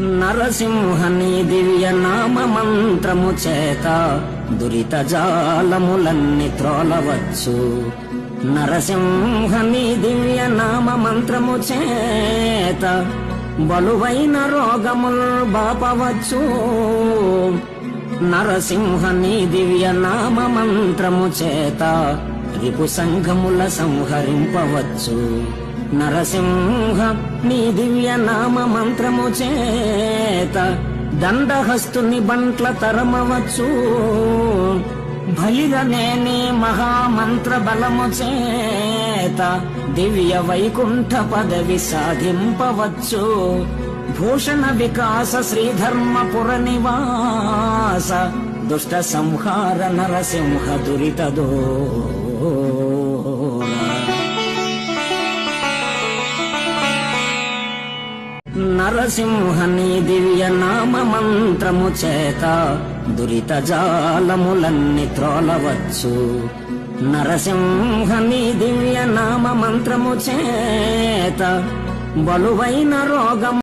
నరసింహని దివ్య నామ మంత్రము చేత దురిత జాలములన్నీ త్రోలవచ్చు. నరసింహని దివ్య నామ మంత్రము చేత బలువైన రోగముల్ బాపవచ్చు. నరసింహని దివ్య నామ మంత్రము చేత రిపు సంఘముల సంహరింపవచ్చు. నరసింహ నీ దివ్య నామ మంత్రము చేత దండహస్తుని బంట్ల తరమవచ్చు. భలిరనేని మహామంత్ర బలము చేత దివ్య వైకుంఠ పదవి సాధింపవచ్చు. భూషణ వికాస శ్రీధర్మపుర నివాస దుష్ట సంహార నరసింహ దురితదో. నరసింహని దివ్య నామ మంత్రము చేత దురిత జాలములన్నీ త్రోలవచ్చు. నరసింహని దివ్య నామ మంత్రము చేత బలువైన రోగం